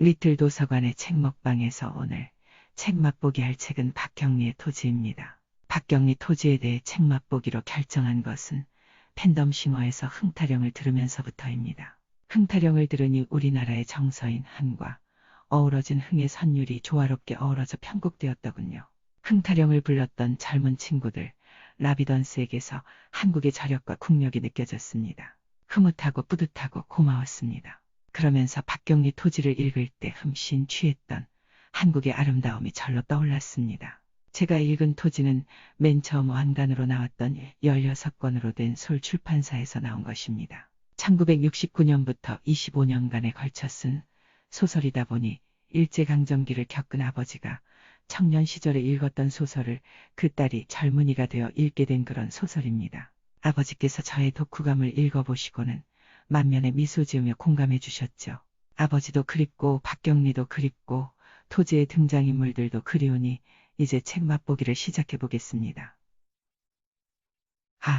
리틀 도서관의 책 먹방에서 오늘 책 맛보기 할 책은 박경리의 토지입니다. 박경리 토지에 대해 책 맛보기로 결정한 것은 팬덤싱어에서 흥타령을 들으면서부터입니다. 흥타령을 들으니 우리나라의 정서인 한과 어우러진 흥의 선율이 조화롭게 어우러져 편곡되었더군요. 흥타령을 불렀던 젊은 친구들 라비던스에게서 한국의 저력과 국력이 느껴졌습니다. 흐뭇하고 뿌듯하고 고마웠습니다. 그러면서 박경리 토지를 읽을 때 흠씬 취했던 한국의 아름다움이 절로 떠올랐습니다. 제가 읽은 토지는 맨 처음 완간으로 나왔던 16권으로 된 솔 출판사에서 나온 것입니다. 1969년부터 25년간에 걸쳐 쓴 소설이다 보니 일제강점기를 겪은 아버지가 청년 시절에 읽었던 소설을 그 딸이 젊은이가 되어 읽게 된 그런 소설입니다. 아버지께서 저의 독후감을 읽어보시고는 만면에 미소 지으며 공감해 주셨죠. 아버지도 그립고 박경리도 그립고 토지의 등장인물들도 그리우니 이제 책 맛보기를 시작해 보겠습니다.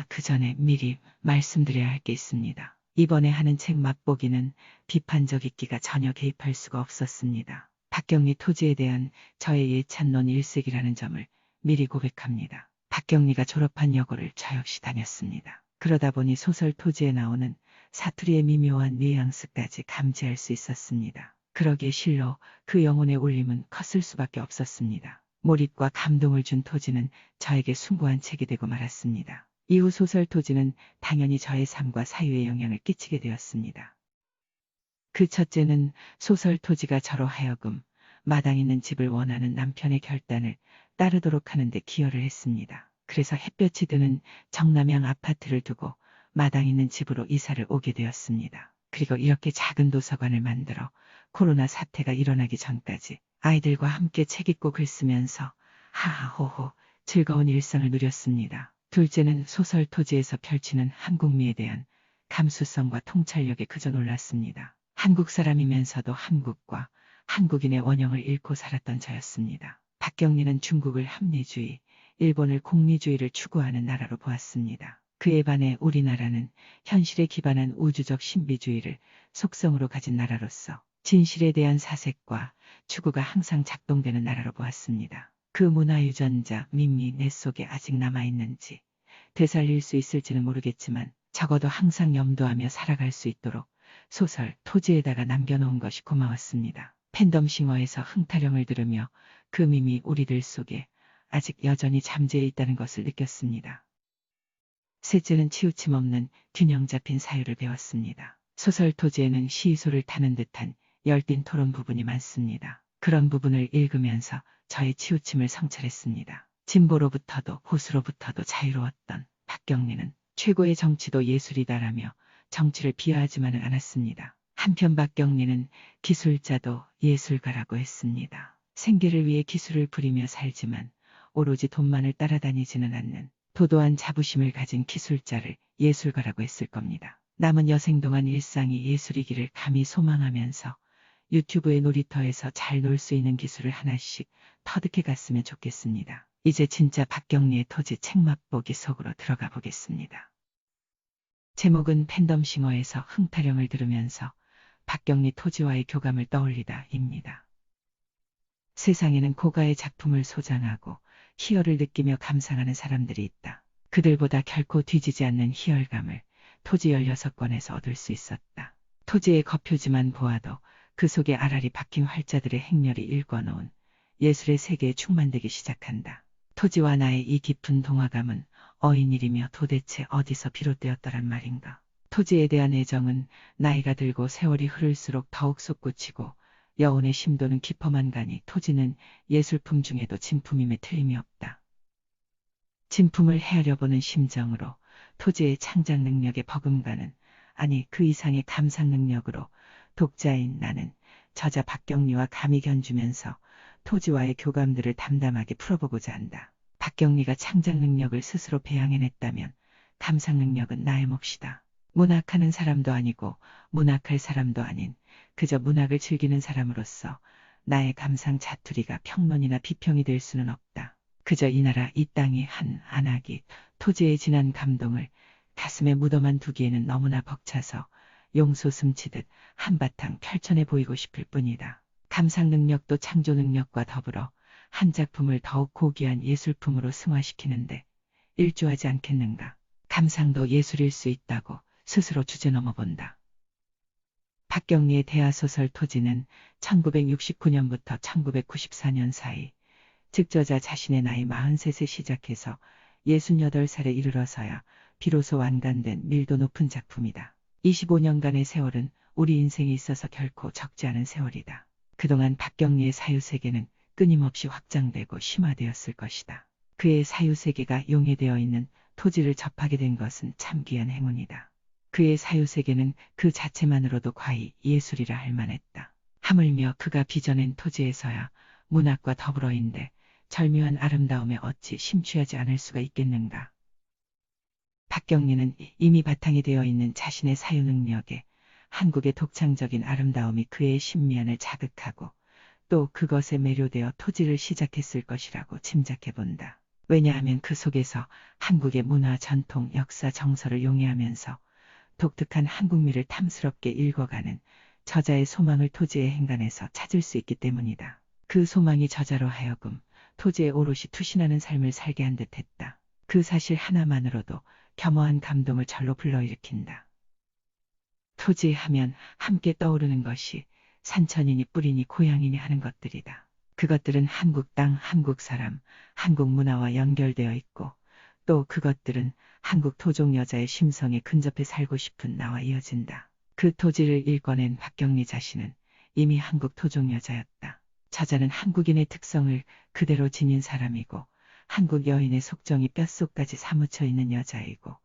그 전에 미리 말씀드려야 할 게 있습니다. 이번에 하는 책 맛보기는 비판적 읽기가 전혀 개입할 수가 없었습니다. 박경리 토지에 대한 저의 예찬론 일색이라는 점을 미리 고백합니다. 박경리가 졸업한 여고를 저 역시 다녔습니다. 그러다 보니 소설 토지에 나오는 사투리의 미묘한 뉘앙스까지 감지할 수 있었습니다. 그러기에 실로 그 영혼의 울림은 컸을 수밖에 없었습니다. 몰입과 감동을 준 토지는 저에게 숭고한 책이 되고 말았습니다. 이후 소설 토지는 당연히 저의 삶과 사유에 영향을 끼치게 되었습니다. 그 첫째는 소설 토지가 저로 하여금 마당 있는 집을 원하는 남편의 결단을 따르도록 하는 데 기여를 했습니다. 그래서 햇볕이 드는 정남향 아파트를 두고 마당 있는 집으로 이사를 오게 되었습니다. 그리고 이렇게 작은 도서관을 만들어 코로나 사태가 일어나기 전까지 아이들과 함께 책 읽고 글 쓰면서 하하호호 즐거운 일상을 누렸습니다. 둘째는 소설 토지에서 펼치는 한국미에 대한 감수성과 통찰력에 그저 놀랐습니다. 한국 사람이면서도 한국과 한국인의 원형을 잃고 살았던 저였습니다. 박경리는 중국을 합리주의, 일본을 공리주의를 추구하는 나라로 보았습니다. 그에 반해 우리나라는 현실에 기반한 우주적 신비주의를 속성으로 가진 나라로서 진실에 대한 사색과 추구가 항상 작동되는 나라로 보았습니다. 그 문화유전자 밈이 내 속에 아직 남아있는지 되살릴 수 있을지는 모르겠지만 적어도 항상 염두하며 살아갈 수 있도록 소설 토지에다가 남겨놓은 것이 고마웠습니다. 팬덤싱어에서 흥타령을 들으며 그 밈이 우리들 속에 아직 여전히 잠재해 있다는 것을 느꼈습니다. 셋째는 치우침 없는 균형 잡힌 사유를 배웠습니다. 소설 토지에는 시소를 타는 듯한 열띤 토론 부분이 많습니다. 그런 부분을 읽으면서 저의 치우침을 성찰했습니다. 진보로부터도 보수로부터도 자유로웠던 박경리는 최고의 정치도 예술이다라며 정치를 비하하지만은 않았습니다. 한편 박경리는 기술자도 예술가라고 했습니다. 생계를 위해 기술을 부리며 살지만 오로지 돈만을 따라다니지는 않는 도도한 자부심을 가진 기술자를 예술가라고 했을 겁니다. 남은 여생 동안 일상이 예술이기를 감히 소망하면서 유튜브의 놀이터에서 잘 놀 수 있는 기술을 하나씩 터득해 갔으면 좋겠습니다. 이제 진짜 박경리의 토지 책 맛보기 속으로 들어가 보겠습니다. 제목은 팬덤싱어에서 흥타령을 들으면서 박경리 토지와의 교감을 떠올리다입니다. 세상에는 고가의 작품을 소장하고 희열을 느끼며 감상하는 사람들이 있다. 그들보다 결코 뒤지지 않는 희열감을 토지 16권에서 얻을 수 있었다. 토지의 겉표지만 보아도 그 속에 알알이 박힌 활자들의 행렬이 읽어놓은 예술의 세계에 충만되기 시작한다. 토지와 나의 이 깊은 동화감은 어인일이며 도대체 어디서 비롯되었더란 말인가. 토지에 대한 애정은 나이가 들고 세월이 흐를수록 더욱 솟구치고 여운의 심도는 깊어만 가니 토지는 예술품 중에도 진품임에 틀림이 없다. 진품을 헤아려보는 심정으로 토지의 창작 능력에 버금가는 아니 그 이상의 감상 능력으로 독자인 나는 저자 박경리와 감히 견주면서 토지와의 교감들을 담담하게 풀어보고자 한다. 박경리가 창작 능력을 스스로 배양해냈다면 감상 능력은 나의 몫이다. 문학하는 사람도 아니고 문학할 사람도 아닌 그저 문학을 즐기는 사람으로서 나의 감상 자투리가 평론이나 비평이 될 수는 없다. 그저 이 나라 이 땅이 한 안하기 토지의 진한 감동을 가슴에 묻어만 두기에는 너무나 벅차서 용솟음 치듯 한바탕 펼쳐내 보이고 싶을 뿐이다. 감상 능력도 창조 능력과 더불어 한 작품을 더욱 고귀한 예술품으로 승화시키는데 일조하지 않겠는가. 감상도 예술일 수 있다고 스스로 주제넘어 본다. 박경리의 대하소설 토지는 1969년부터 1994년 사이, 즉 저자 자신의 나이 43세 시작해서 68살에 이르러서야 비로소 완간된 밀도 높은 작품이다. 25년간의 세월은 우리 인생에 있어서 결코 적지 않은 세월이다. 그동안 박경리의 사유세계는 끊임없이 확장되고 심화되었을 것이다. 그의 사유세계가 용해되어 있는 토지를 접하게 된 것은 참 귀한 행운이다. 그의 사유세계는 그 자체만으로도 과히 예술이라 할 만했다. 하물며 그가 빚어낸 토지에서야 문학과 더불어인데 절묘한 아름다움에 어찌 심취하지 않을 수가 있겠는가. 박경리는 이미 바탕이 되어 있는 자신의 사유 능력에 한국의 독창적인 아름다움이 그의 심미안을 자극하고 또 그것에 매료되어 토지를 시작했을 것이라고 짐작해 본다. 왜냐하면 그 속에서 한국의 문화, 전통, 역사, 정서를 용해하면서 독특한 한국미를 탐스럽게 읽어가는 저자의 소망을 토지의 행간에서 찾을 수 있기 때문이다. 그 소망이 저자로 하여금 토지에 오롯이 투신하는 삶을 살게 한 듯했다. 그 사실 하나만으로도 겸허한 감동을 절로 불러일으킨다. 토지하면 함께 떠오르는 것이 산천이니 뿌리니 고향이니 하는 것들이다. 그것들은 한국 땅, 한국 사람, 한국 문화와 연결되어 있고 또 그것들은 한국 토종 여자의 심성에 근접해 살고 싶은 나와 이어진다. 그 토지를 읽어낸 박경리 자신은 이미 한국 토종 여자였다. 저자는 한국인의 특성을 그대로 지닌 사람이고 한국 여인의 속정이 뼛속까지 사무쳐 있는 여자이고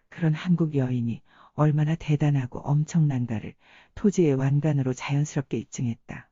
그런 한국 여인이 얼마나 대단하고 엄청난가를 토지의 완간으로 자연스럽게 입증했다.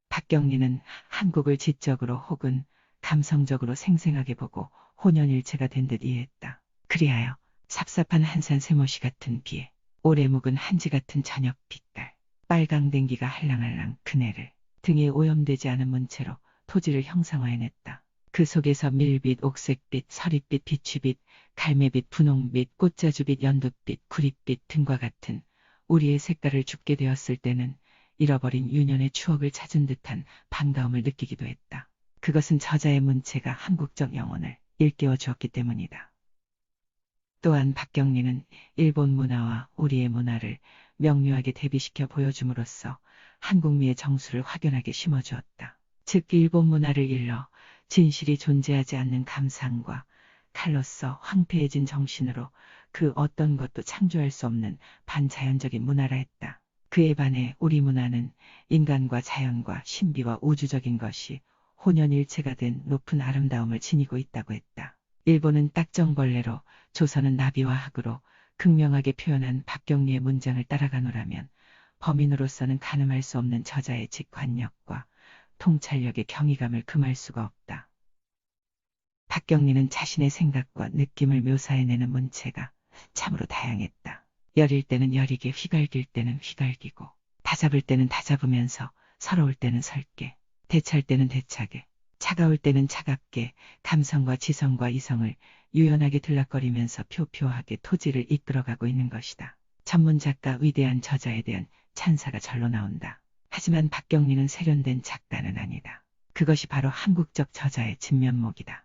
박경리는 한국을 지적으로 혹은 감성적으로 생생하게 보고 혼연일체가 된 듯 이해했다. 그리하여 삽삽한 한산 세모시 같은 비에 오래 묵은 한지 같은 저녁 빛깔, 빨강 댕기가 할랑할랑 그네를 등에 오염되지 않은 문체로 토지를 형상화해냈다. 그 속에서 밀빛, 옥색빛, 서릿빛, 비취빛, 갈매빛, 분홍빛, 꽃자주빛, 연두빛, 구릿빛 등과 같은 우리의 색깔을 줍게 되었을 때는 잃어버린 유년의 추억을 찾은 듯한 반가움을 느끼기도 했다. 그것은 저자의 문체가 한국적 영혼을 일깨워 주었기 때문이다. 또한 박경리는 일본 문화와 우리의 문화를 명료하게 대비시켜 보여줌으로써 한국미의 정수를 확연하게 심어주었다. 즉 일본 문화를 일러 진실이 존재하지 않는 감상과 칼로서 황폐해진 정신으로 그 어떤 것도 창조할 수 없는 반자연적인 문화라 했다. 그에 반해 우리 문화는 인간과 자연과 신비와 우주적인 것이 혼연일체가 된 높은 아름다움을 지니고 있다고 했다. 일본은 딱정벌레로, 조선은 나비와 학으로 극명하게 표현한 박경리의 문장을 따라가노라면 범인으로서는 가늠할 수 없는 저자의 직관력과 통찰력의 경이감을 금할 수가 없다. 박경리는 자신의 생각과 느낌을 묘사해내는 문체가 참으로 다양했다. 여릴 때는 여리게, 휘갈길 때는 휘갈기고, 다잡을 때는 다잡으면서, 서러울 때는 설게, 대찰 때는 대차게, 차가울 때는 차갑게 감성과 지성과 이성을 유연하게 들락거리면서 표표하게 토지를 이끌어가고 있는 것이다. 전문 작가 위대한 저자에 대한 찬사가 절로 나온다. 하지만 박경리는 세련된 작가는 아니다. 그것이 바로 한국적 저자의 진면목이다.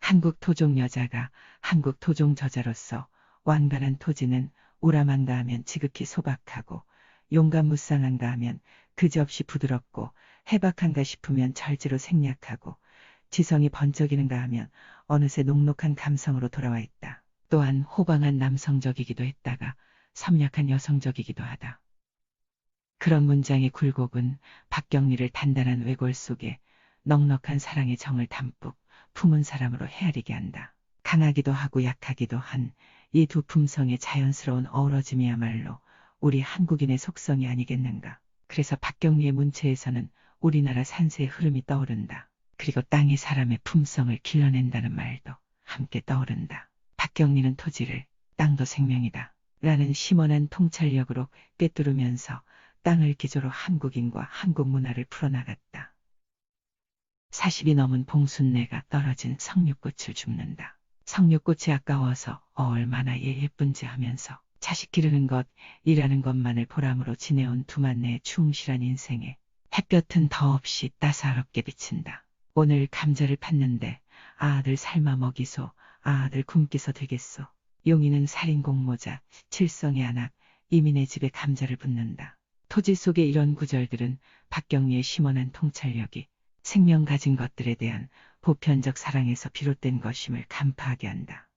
한국 토종 여자가 한국 토종 저자로서 완간한 토지는 우람한가 하면 지극히 소박하고 용감무쌍한가 하면 그지없이 부드럽고 해박한가 싶으면 절제로 생략하고 지성이 번쩍이는가 하면 어느새 녹록한 감성으로 돌아와 있다. 또한 호방한 남성적이기도 했다가 섬략한 여성적이기도 하다. 그런 문장의 굴곡은 박경리를 단단한 외골 속에 넉넉한 사랑의 정을 담뿍 품은 사람으로 헤아리게 한다. 강하기도 하고 약하기도 한 이 두 품성의 자연스러운 어우러짐이야말로 우리 한국인의 속성이 아니겠는가. 그래서 박경리의 문체에서는 우리나라 산세의 흐름이 떠오른다. 그리고 땅이 사람의 품성을 길러낸다는 말도 함께 떠오른다. 박경리는 토지를 땅도 생명이다 라는 심원한 통찰력으로 꿰뚫으면서 땅을 기조로 한국인과 한국 문화를 풀어나갔다. 40이 넘은 봉순내가 떨어진 석류꽃을 줍는다. 석류꽃이 아까워서 얼마나 예쁜지 하면서 자식 기르는 것, 일하는 것만을 보람으로 지내온 두만네의 충실한 인생에 햇볕은 더없이 따사롭게 비친다. 오늘 감자를 팠는데 아들 삶아 먹이소, 아들 굶기서 되겠소. 용인은 살인 공모자, 칠성의 안악, 이민의 집에 감자를 붓는다. 토지 속의 이런 구절들은 박경리의 심원한 통찰력이 생명 가진 것들에 대한 보편적 사랑에서 비롯된 것임을 간파하게 한다.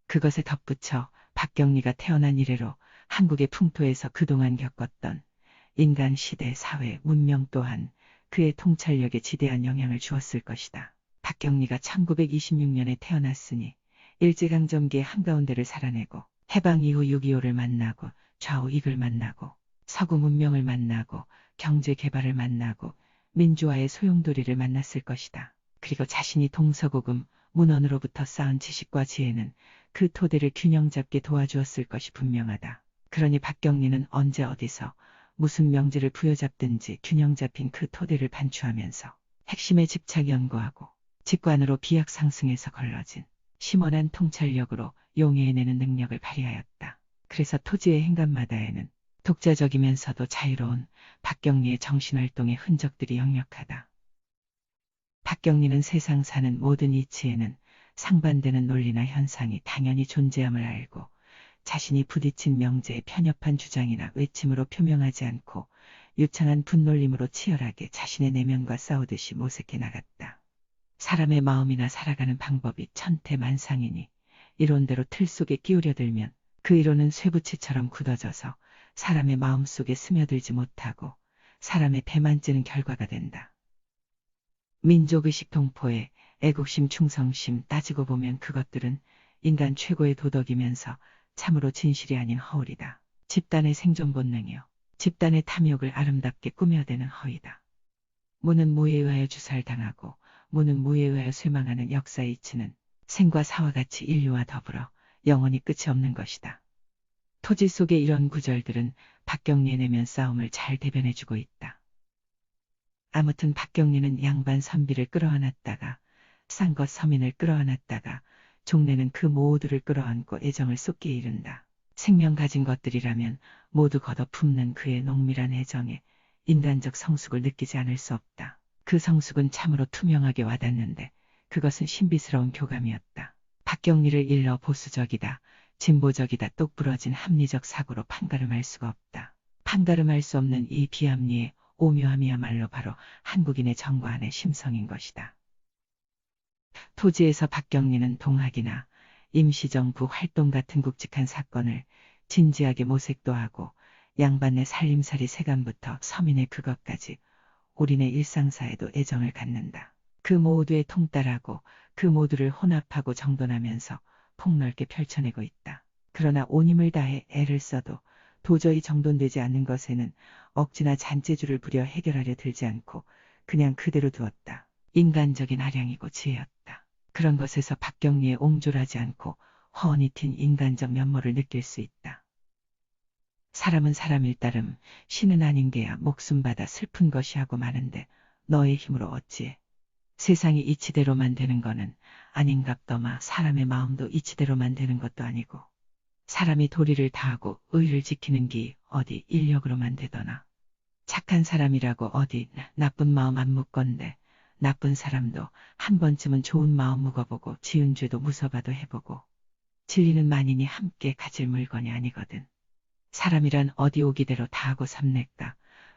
그것에 덧붙여 박경리가 태어난 이래로 한국의 풍토에서 그동안 겪었던 인간 시대 사회 문명 또한 그의 통찰력에 지대한 영향을 주었을 것이다. 박경리가 1926년에 태어났으니 일제강점기의 한가운데를 살아내고 해방 이후 6.25를 만나고 좌우익을 만나고 서구 문명을 만나고 경제 개발을 만나고 민주화의 소용돌이를 만났을 것이다. 그리고 자신이 동서고금 문헌으로부터 쌓은 지식과 지혜는 그 토대를 균형 잡게 도와주었을 것이 분명하다. 그러니 박경리는 언제 어디서 무슨 명제를 부여잡든지 균형 잡힌 그 토대를 반추하면서 핵심에 집착 연구하고 직관으로 비약 상승에서 걸러진 심원한 통찰력으로 용해내는 능력을 발휘하였다. 그래서 토지의 행간마다에는 독자적이면서도 자유로운 박경리의 정신활동의 흔적들이 역력하다. 박경리는 세상 사는 모든 이치에는 상반되는 논리나 현상이 당연히 존재함을 알고 자신이 부딪힌 명제의 편협한 주장이나 외침으로 표명하지 않고 유창한 분놀림으로 치열하게 자신의 내면과 싸우듯이 모색해 나갔다. 사람의 마음이나 살아가는 방법이 천태만상이니 이론대로 틀 속에 끼우려들면 그 이론은 쇠붙이처럼 굳어져서 사람의 마음속에 스며들지 못하고 사람의 배만 찌는 결과가 된다. 민족의식 동포에 애국심 충성심 따지고 보면 그것들은 인간 최고의 도덕이면서 참으로 진실이 아닌 허울이다. 집단의 생존 본능이요. 집단의 탐욕을 아름답게 꾸며대는 허위다. 무는 무에 의하여 주살당하고 무는 무에 의하여 쇠망하는 역사의 이치는 생과 사와 같이 인류와 더불어 영원히 끝이 없는 것이다. 토지 속의 이런 구절들은 박경리의 내면 싸움을 잘 대변해주고 있다. 아무튼 박경리는 양반 선비를 끌어안았다가 싼것 서민을 끌어안았다가 종래는 그 모두를 끌어안고 애정을 쏟게 이른다. 생명 가진 것들이라면 모두 걷어품는 그의 농밀한 애정에 인간적 성숙을 느끼지 않을 수 없다. 그 성숙은 참으로 투명하게 와닿는데 그것은 신비스러운 교감이었다. 박경리를 일러 보수적이다, 진보적이다, 똑부러진 합리적 사고로 판가름할 수가 없다. 판가름할 수 없는 이 비합리의 오묘함이야말로 바로 한국인의 정과안의 심성인 것이다. 토지에서 박경리는 동학이나 임시정부 활동 같은 굵직한 사건을 진지하게 모색도 하고 양반의 살림살이 세간부터 서민의 그것까지 우리네 일상사에도 애정을 갖는다. 그 모두에 통달하고 그 모두를 혼합하고 정돈하면서 폭넓게 펼쳐내고 있다. 그러나 온 힘을 다해 애를 써도 도저히 정돈되지 않는 것에는 억지나 잔재주를 부려 해결하려 들지 않고 그냥 그대로 두었다. 인간적인 아량이고 지혜였다. 그런 것에서 박경리의 옹졸하지 않고 훤히 튄 인간적 면모를 느낄 수 있다. 사람은 사람일 따름 신은 아닌 게야 목숨 받아 슬픈 것이 하고 마는데 너의 힘으로 어찌해. 세상이 이치대로만 되는 거는 아닌갑더마. 사람의 마음도 이치대로만 되는 것도 아니고 사람이 도리를 다하고 의를 지키는 기 어디 인력으로만 되더나. 착한 사람이라고 어디 나쁜 마음 안 묵건데 나쁜 사람도 한 번쯤은 좋은 마음 묵어보고 지은 죄도 무서봐도 해보고 진리는 만인이 함께 가질 물건이 아니거든. 사람이란 어디 오기대로 다하고 삼낼까.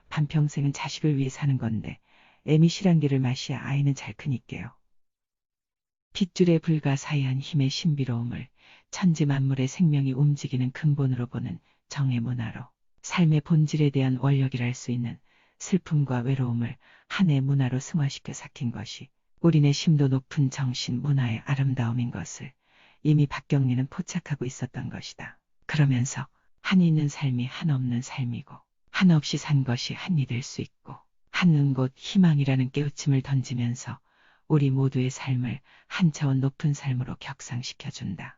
반평생은 자식을 위해 사는 건데 애미 실한개를 마시야 아이는 잘 크니께요. 핏줄에 불가사의한 힘의 신비로움을 천지 만물의 생명이 움직이는 근본으로 보는 정의 문화로 삶의 본질에 대한 원력이랄 수 있는 슬픔과 외로움을 한의 문화로 승화시켜 삭힌 것이 우리네 심도 높은 정신 문화의 아름다움인 것을 이미 박경리는 포착하고 있었던 것이다. 그러면서 한이 있는 삶이 한없는 삶이고 한없이 산 것이 한이 될 수 있고 한은 곧 희망이라는 깨우침을 던지면서 우리 모두의 삶을 한 차원 높은 삶으로 격상시켜준다.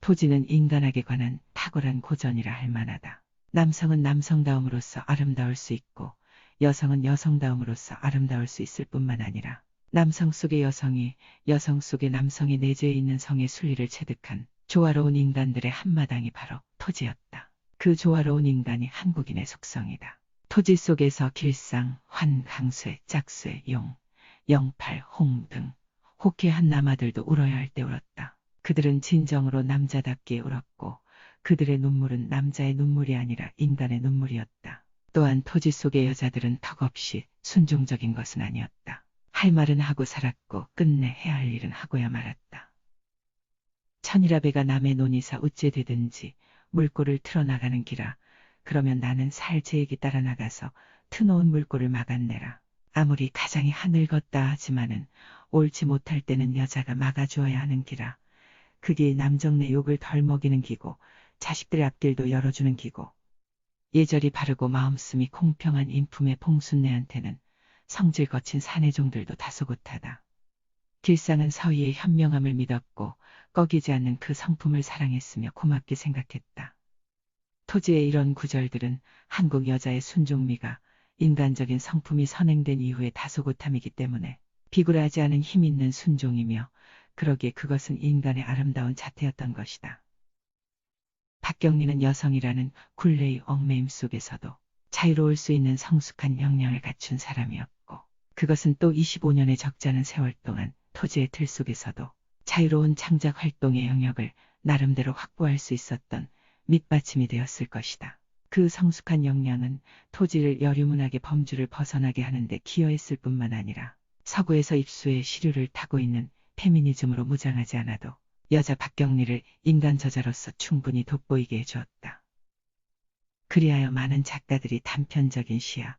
토지는 인간에게 관한 탁월한 고전이라 할 만하다. 남성은 남성다움으로서 아름다울 수 있고 여성은 여성다움으로서 아름다울 수 있을 뿐만 아니라 남성 속의 여성이 여성 속의 남성이 내재해 있는 성의 순리를 체득한 조화로운 인간들의 한마당이 바로 토지였다. 그 조화로운 인간이 한국인의 속성이다. 토지 속에서 길상, 환, 강쇠, 짝쇠, 용, 영팔, 홍 등 호쾌한 남아들도 울어야 할 때 울었다. 그들은 진정으로 남자답게 울었고 그들의 눈물은 남자의 눈물이 아니라 인간의 눈물이었다. 또한 토지 속의 여자들은 턱없이 순종적인 것은 아니었다. 할 말은 하고 살았고 끝내 해야 할 일은 하고야 말았다. 천이라배가 남의 논이사 어째 되든지 물꼬를 틀어나가는 기라. 그러면 나는 살제에게 따라 나가서 트놓은 물꼬를 막아내라. 아무리 가장이 하늘걷다 하지만은 옳지 못할 때는 여자가 막아주어야 하는 기라. 그게 남정네 욕을 덜 먹이는 기고 자식들 앞길도 열어주는 기고 예절이 바르고 마음씀이 공평한 인품의 봉순내한테는 성질 거친 사내종들도 다소곳하다. 길상은 서희의 현명함을 믿었고 꺼기지 않는 그 성품을 사랑했으며 고맙게 생각했다. 토지의 이런 구절들은 한국 여자의 순종미가 인간적인 성품이 선행된 이후의 다소곳함이기 때문에 비굴하지 않은 힘 있는 순종이며 그러기에 그것은 인간의 아름다운 자태였던 것이다. 박경리는 여성이라는 굴레의 얽매임 속에서도 자유로울 수 있는 성숙한 역량을 갖춘 사람이었고 그것은 또 25년의 적잖은 세월 동안 토지의 틀 속에서도 자유로운 창작 활동의 영역을 나름대로 확보할 수 있었던 밑받침이 되었을 것이다. 그 성숙한 역량은 토지를 여류문학의 범주를 벗어나게 하는데 기여했을 뿐만 아니라 서구에서 입수의 시류를 타고 있는 페미니즘으로 무장하지 않아도 여자 박경리를 인간 저자로서 충분히 돋보이게 해주었다. 그리하여 많은 작가들이 단편적인 시야,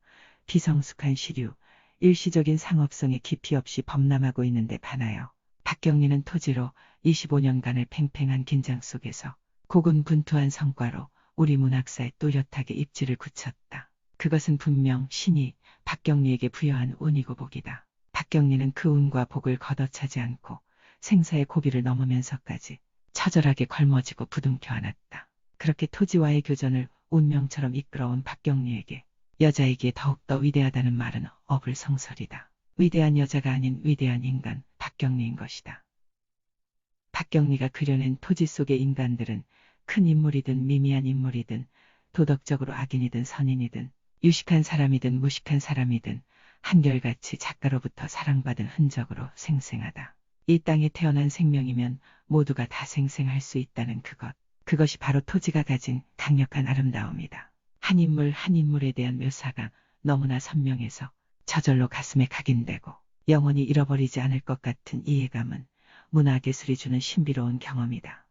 비성숙한 시류, 일시적인 상업성에 깊이 없이 범람하고 있는데 반하여 박경리는 토지로 25년간의 팽팽한 긴장 속에서 고군분투한 성과로 우리 문학사에 또렷하게 입지를 굳혔다. 그것은 분명 신이 박경리에게 부여한 운이고 복이다. 박경리는 그 운과 복을 걷어차지 않고 생사의 고비를 넘으면서까지 처절하게 걸머지고 부둥켜 안았다. 그렇게 토지와의 교전을 운명처럼 이끌어온 박경리에게 여자이기에 더욱더 위대하다는 말은 어불성설이다. 위대한 여자가 아닌 위대한 인간 박경리인 것이다. 박경리가 그려낸 토지 속의 인간들은 큰 인물이든 미미한 인물이든 도덕적으로 악인이든 선인이든 유식한 사람이든 무식한 사람이든 한결같이 작가로부터 사랑받은 흔적으로 생생하다. 이 땅에 태어난 생명이면 모두가 다 생생할 수 있다는 그것이 바로 토지가 가진 강력한 아름다움이다. 한 인물 한 인물에 대한 묘사가 너무나 선명해서 저절로 가슴에 각인되고 영원히 잃어버리지 않을 것 같은 이해감은 문화예술이 주는 신비로운 경험이다.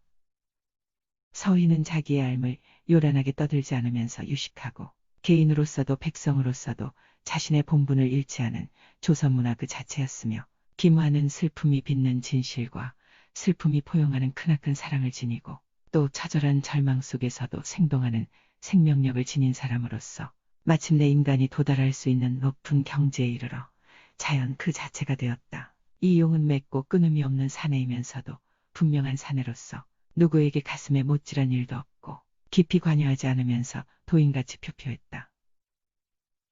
서희는 자기의 삶을 요란하게 떠들지 않으면서 유식하고 개인으로서도 백성으로서도 자신의 본분을 잃지 않은 조선문화 그 자체였으며 김화는 슬픔이 빚는 진실과 슬픔이 포용하는 크나큰 사랑을 지니고 또 처절한 절망 속에서도 생동하는 생명력을 지닌 사람으로서 마침내 인간이 도달할 수 있는 높은 경지에 이르러 자연 그 자체가 되었다. 이 용은 맺고 끊음이 없는 사내이면서도 분명한 사내로서 누구에게 가슴에 못질한 일도 없고 깊이 관여하지 않으면서 도인같이 표표했다.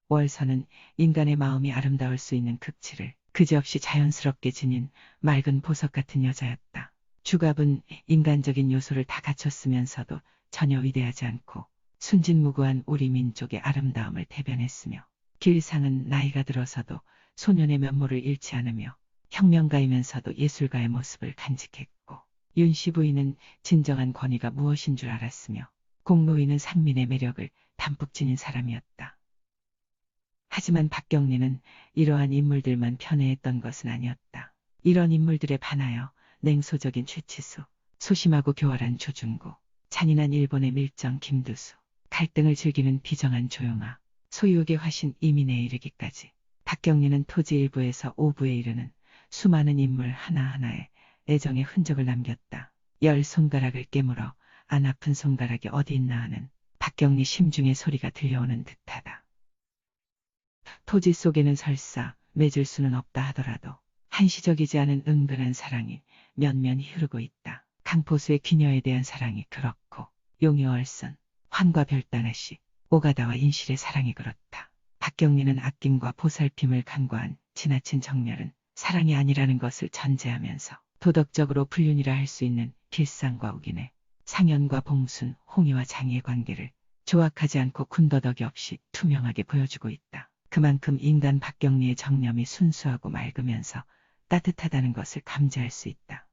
월서는 인간의 마음이 아름다울 수 있는 극치를 그지없이 자연스럽게 지닌 맑은 보석 같은 여자였다. 주갑은 인간적인 요소를 다 갖췄으면서도 전혀 위대하지 않고 순진무구한 우리 민족의 아름다움을 대변했으며 길상은 나이가 들어서도 소년의 면모를 잃지 않으며 혁명가이면서도 예술가의 모습을 간직했고 윤씨 부인은 진정한 권위가 무엇인 줄 알았으며 공노인은 상민의 매력을 담뿍 지닌 사람이었다. 하지만 박경리는 이러한 인물들만 편애했던 것은 아니었다. 이런 인물들에 반하여 냉소적인 최치수, 소심하고 교활한 조중구, 잔인한 일본의 밀정 김두수, 갈등을 즐기는 비정한 조용아, 소유욕의 화신 이민에 이르기까지 박경리는 토지 1부에서 5부에 이르는 수많은 인물 하나하나에 애정의 흔적을 남겼다. 10손가락을 깨물어 안 아픈 손가락이 어디 있나 하는 박경리 심중의 소리가 들려오는 듯하다. 토지 속에는 설사 맺을 수는 없다 하더라도 한시적이지 않은 은근한 사랑이 면면히 흐르고 있다. 강포수의 귀녀에 대한 사랑이 그렇고 용여얼선, 환과 별단아씨, 오가다와 인실의 사랑이 그렇다. 박경리는 아낌과 보살핌을 간과한 지나친 정열은 사랑이 아니라는 것을 전제하면서 도덕적으로 불륜이라 할 수 있는 길상과 우기네, 상현과 봉순, 홍의와 장희의 관계를 조악하지 않고 군더더기 없이 투명하게 보여주고 있다. 그만큼 인간 박경리의 정념이 순수하고 맑으면서 따뜻하다는 것을 감지할 수 있다.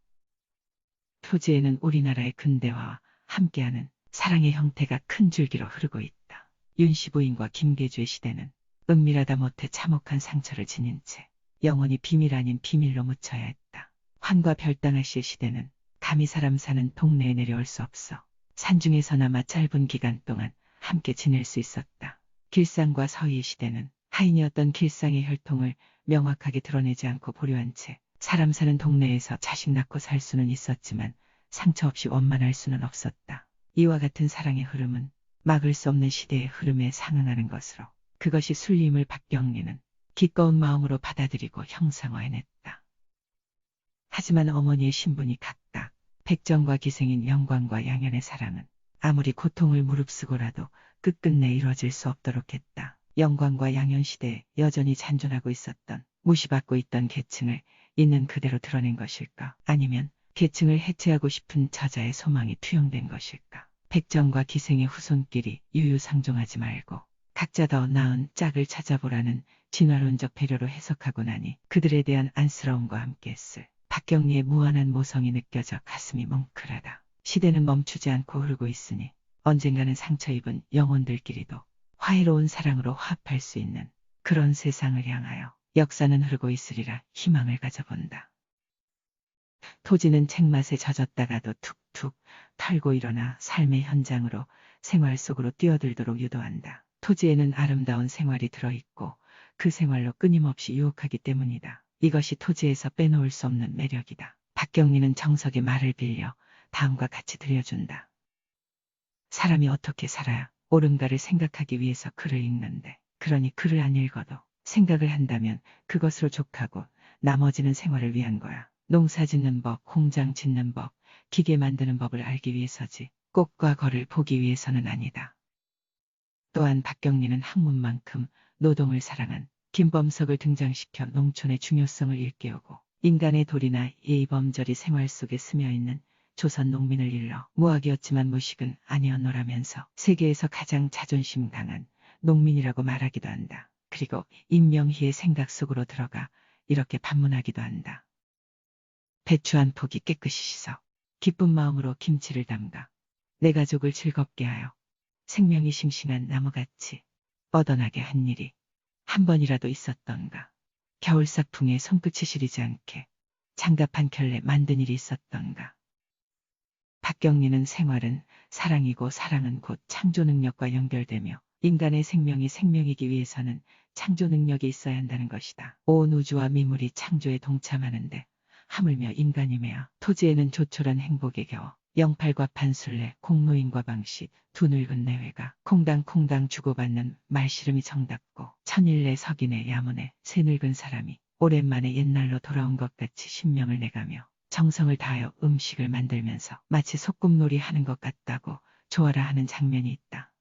토지에는 우리나라의 근대화와 함께하는 사랑의 형태가 큰 줄기로 흐르고 있다. 윤씨 부인과 김계주의 시대는 은밀하다 못해 참혹한 상처를 지닌 채 영원히 비밀 아닌 비밀로 묻혀야 했다. 환과 별당아 씨의 시대는 감히 사람 사는 동네에 내려올 수 없어 산중에서나마 짧은 기간 동안 함께 지낼 수 있었다. 길상과 서희의 시대는 하인이었던 길상의 혈통을 명확하게 드러내지 않고 보류한 채 사람 사는 동네에서 자식 낳고 살 수는 있었지만 상처 없이 원만할 수는 없었다. 이와 같은 사랑의 흐름은 막을 수 없는 시대의 흐름에 상응하는 것으로 그것이 순리임을 박경리는 기꺼운 마음으로 받아들이고 형상화해냈다. 하지만 어머니의 신분이 각각 백정과 기생인 영광과 양현의 사랑은 아무리 고통을 무릅쓰고라도 끝끝내 이루어질 수 없도록 했다. 영광과 양현 시대에 여전히 잔존하고 있었던 무시받고 있던 계층을 있는 그대로 드러낸 것일까? 아니면 계층을 해체하고 싶은 저자의 소망이 투영된 것일까? 백정과 기생의 후손끼리 유유상종하지 말고 각자 더 나은 짝을 찾아보라는 진화론적 배려로 해석하고 나니 그들에 대한 안쓰러움과 함께 쓸 박경리의 무한한 모성이 느껴져 가슴이 뭉클하다. 시대는 멈추지 않고 흐르고 있으니 언젠가는 상처 입은 영혼들끼리도 화해로운 사랑으로 화합할 수 있는 그런 세상을 향하여 역사는 흐르고 있으리라 희망을 가져본다. 토지는 책맛에 젖었다가도 툭툭 털고 일어나 삶의 현장으로 생활 속으로 뛰어들도록 유도한다. 토지에는 아름다운 생활이 들어있고 그 생활로 끊임없이 유혹하기 때문이다. 이것이 토지에서 빼놓을 수 없는 매력이다. 박경리는 정석의 말을 빌려 다음과 같이 들려준다. 사람이 어떻게 살아야 옳은가를 생각하기 위해서 글을 읽는데, 그러니 글을 안 읽어도 생각을 한다면 그것으로 족하고 나머지는 생활을 위한 거야. 농사 짓는 법, 공장 짓는 법, 기계 만드는 법을 알기 위해서지 꽃과 걸을 보기 위해서는 아니다. 또한 박경리는 학문만큼 노동을 사랑한 김범석을 등장시켜 농촌의 중요성을 일깨우고 인간의 도리나 예의범절이 생활 속에 스며있는 조선 농민을 일러 무학이었지만 무식은 아니었노라면서 세계에서 가장 자존심 강한 농민이라고 말하기도 한다. 그리고 임명희의 생각 속으로 들어가 이렇게 반문하기도 한다. 배추 한 포기 깨끗이 씻어 기쁜 마음으로 김치를 담가 내 가족을 즐겁게 하여 생명이 싱싱한 나무같이 뻗어나게 한 일이 한 번이라도 있었던가. 겨울삭풍에 손끝이 시리지 않게 장갑 한 켤레 만든 일이 있었던가. 박경리는 생활은 사랑이고 사랑은 곧 창조 능력과 연결되며 인간의 생명이 생명이기 위해서는 창조 능력이 있어야 한다는 것이다. 온 우주와 미물이 창조에 동참하는데 하물며 인간임에야 토지에는 조촐한 행복에 겨워 영팔과 판술래, 공노인과 방시, 두 늙은 내외가 콩당콩당 주고받는 말씨름이 정답고 천일내 석인의 야문에 세 늙은 사람이 오랜만에 옛날로 돌아온 것 같이 신명을 내가며 정성을 다하여 음식을 만들면서 마치 소꿉놀이 하는 것 같다고 좋아라 하는 장면이 있다.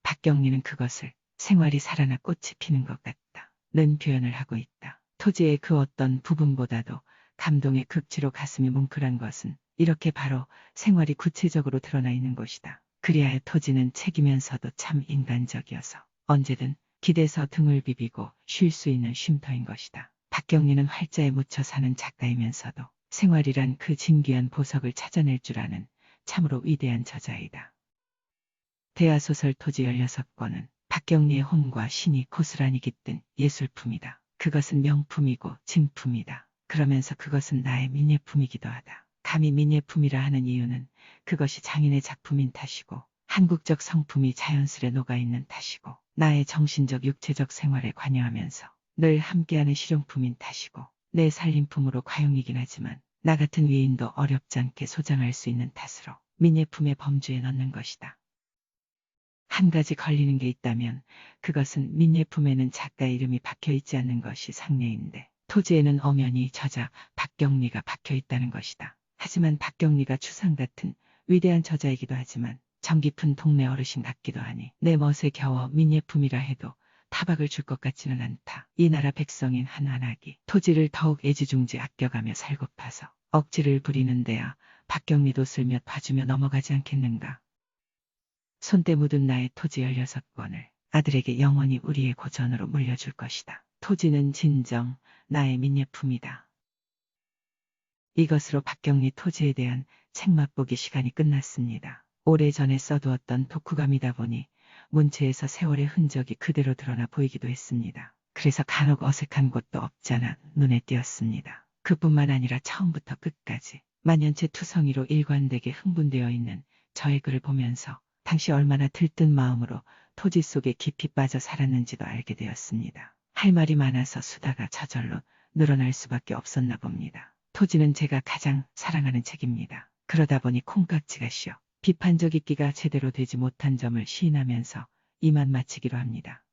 박경리는 그것을 생활이 살아나 꽃이 피는 것 같다는 표현을 하고 있다. 토지의 그 어떤 부분보다도 감동의 극치로 가슴이 뭉클한 것은 이렇게 바로 생활이 구체적으로 드러나 있는 것이다. 그리하여 토지는 책이면서도 참 인간적이어서 언제든 기대서 등을 비비고 쉴 수 있는 쉼터인 것이다. 박경리는 활자에 묻혀 사는 작가이면서도 생활이란 그 진귀한 보석을 찾아낼 줄 아는 참으로 위대한 저자이다. 대하소설 토지 16권은 박경리의 혼과 신이 고스란히 깃든 예술품이다. 그것은 명품이고 진품이다. 그러면서 그것은 나의 민예품이기도 하다. 감히 민예품이라 하는 이유는 그것이 장인의 작품인 탓이고 한국적 성품이 자연스레 녹아있는 탓이고 나의 정신적 육체적 생활에 관여하면서 늘 함께하는 실용품인 탓이고 내 살림품으로 과용이긴 하지만 나 같은 위인도 어렵지 않게 소장할 수 있는 탓으로 민예품의 범주에 넣는 것이다. 한 가지 걸리는 게 있다면 그것은 민예품에는 작가 이름이 박혀있지 않는 것이 상례인데 토지에는 엄연히 저자 박경리가 박혀있다는 것이다. 하지만 박경리가 추상 같은 위대한 저자이기도 하지만 정 깊은 동네 어르신 같기도 하니 내 멋에 겨워 민예품이라 해도 타박을 줄 것 같지는 않다. 이 나라 백성인 한한하기 토지를 더욱 애지중지 아껴가며 살고파서 억지를 부리는 데야 박경리도 슬며 봐주며 넘어가지 않겠는가. 손때 묻은 나의 토지 16권을 아들에게 영원히 우리의 고전으로 물려줄 것이다. 토지는 진정 나의 민예품이다. 이것으로 박경리 토지에 대한 책 맛보기 시간이 끝났습니다. 오래전에 써두었던 독후감이다 보니 문체에서 세월의 흔적이 그대로 드러나 보이기도 했습니다. 그래서 간혹 어색한 곳도 없잖아 눈에 띄었습니다. 그뿐만 아니라 처음부터 끝까지 만연체 투성이로 일관되게 흥분되어 있는 저의 글을 보면서 당시 얼마나 들뜬 마음으로 토지 속에 깊이 빠져 살았는지도 알게 되었습니다. 할 말이 많아서 수다가 저절로 늘어날 수밖에 없었나 봅니다. 토지는 제가 가장 사랑하는 책입니다. 그러다 보니 콩깍지가 씌어 비판적 읽기가 제대로 되지 못한 점을 시인하면서 이만 마치기로 합니다.